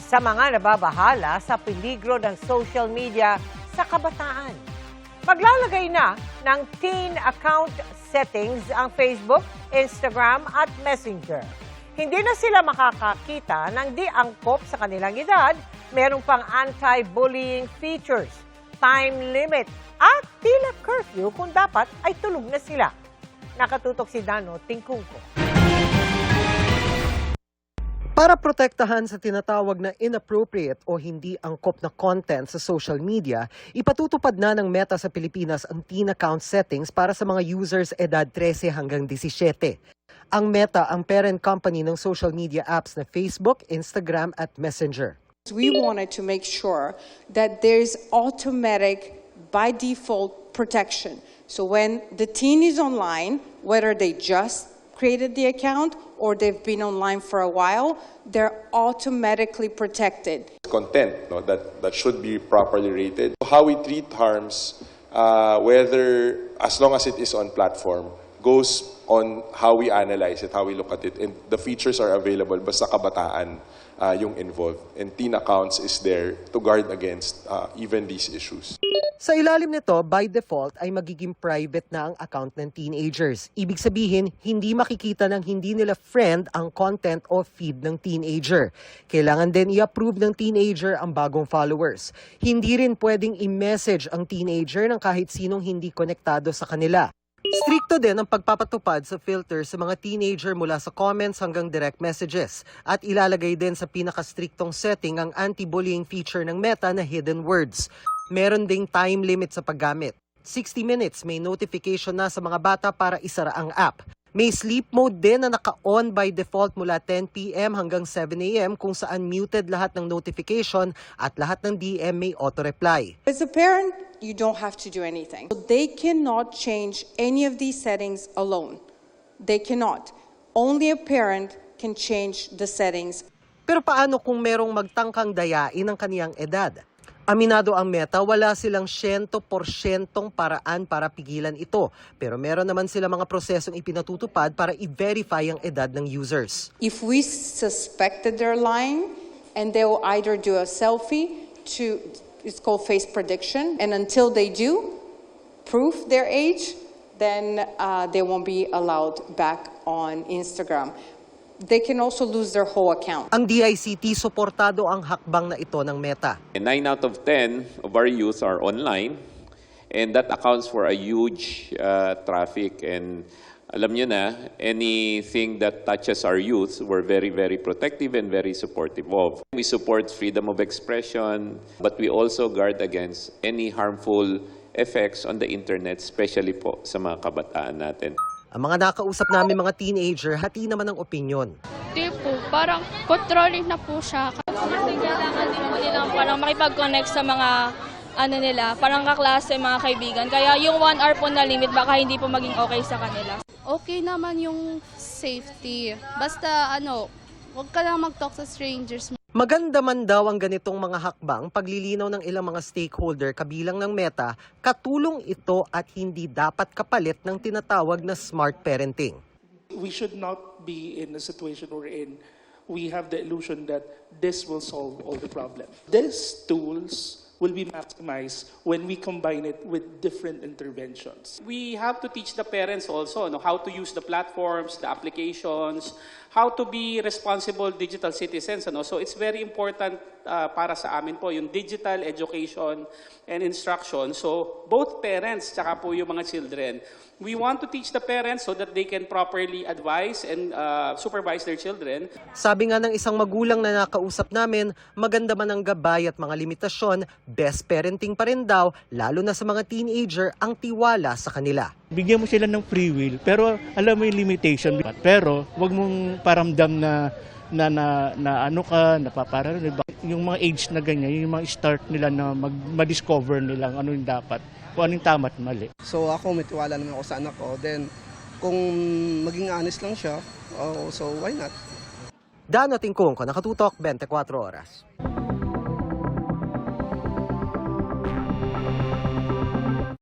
sa mga nababahala sa peligro ng social media sa kabataan. Maglalagay na ng teen account settings ang Facebook, Instagram at Messenger. Hindi na sila makakakita ng di angkop sa kanilang edad, merong pang anti-bullying features, time limit at tila curfew kung dapat ay tulog na sila. Nakatutok si Dano Tingkungko. Para protektahan sa tinatawag na inappropriate o hindi angkop na content sa social media, ipatutupad na ng Meta sa Pilipinas ang teen account settings para sa mga users edad 13 hanggang 17. Ang Meta ang parent company ng social media apps na Facebook, Instagram at Messenger. We wanted to make sure that there's automatic, by default, protection. So when the teen is online, whether they just created the account or they've been online for a while, they're automatically protected. Content that should be properly rated. How we treat harms, whether as long as it is on platform, goes on how we analyze it, how we look at it. And the features are available basta kabataan yung involved. And teen accounts is there to guard against even these issues. Sa ilalim nito, by default ay magiging private na ang account ng teenagers. Ibig sabihin, hindi makikita ng hindi nila friend ang content o feed ng teenager. Kailangan din i-approve ng teenager ang bagong followers. Hindi rin pwedeng i-message ang teenager ng kahit sinong hindi konektado sa kanila. Stricto din ang pagpapatupad sa filter sa mga teenager mula sa comments hanggang direct messages. At ilalagay din sa pinakastriktong setting ang anti-bullying feature ng Meta na hidden words. Meron ding time limit sa paggamit. 60 minutes may notification na sa mga bata para isara ang app. May sleep mode din na naka-on by default mula 10 p.m. hanggang 7 a.m. kung saan muted lahat ng notification at lahat ng DM may auto-reply. As a parent, you don't have to do anything. They cannot change any of these settings alone. They cannot. Only a parent can change the settings. Pero paano kung merong magtangkang dayain ang kaniyang edad? Aminado ang Meta, wala silang 100% paraan para pigilan ito. Pero meron naman sila mga prosesong ipinatutupad para i-verify ang edad ng users. If we suspected they're lying, and they will either do a selfie it's called face prediction, and until they do prove their age, then they won't be allowed back on Instagram. They can also lose their whole account. Ang DICT suportado ang hakbang na ito ng Meta. 9 out of 10 of our youth are online, and that accounts for a huge traffic. And alam niyo na, anything that touches our youth, we're very, very protective and very supportive of. We support freedom of expression, but we also guard against any harmful effects on the internet, especially po sa mga kabataan natin. Ang mga nakausap namin mga teenager, hati naman ang opinyon. Di po, parang controlling na po siya. Kailangan din po nilang parang makipag-connect sa mga nila, parang kaklase, mga kaibigan. Kaya yung 1 hour po na limit, baka hindi po maging okay sa kanila. Okay naman yung safety. Basta huwag ka lang mag-talk sa strangers. Maganda man daw ang ganitong mga hakbang, paglilinaw ng ilang mga stakeholder kabilang ng Meta, katulong ito at hindi dapat kapalit ng tinatawag na smart parenting. We should not be in a situation wherein we have the illusion that this will solve all the problems. These tools will be maximized when we combine it with different interventions. We have to teach the parents also how to use the platforms, the applications, how to be responsible digital citizens. So it's very important para sa amin po yung digital education and instruction. So both parents tsaka po yung mga children. We want to teach the parents so that they can properly advise and supervise their children. Sabi nga ng isang magulang na nakausap namin, maganda man ang gabay at mga limitasyon, best parenting pa rin daw, lalo na sa mga teenager, ang tiwala sa kanila. Bigyan mo sila ng free will, pero alam mo yung limitation. Pero wag mong paramdam na napaparaan. Yung mga age na ganyan, yung mga start nila na ma-discover nila ano yung dapat, kung anong tama at mali. So ako, may tiwala naman ako sa anak ko. Then, kung maging honest lang siya, so why not? Dano Tingkungko, Nakatutok, 24 Oras.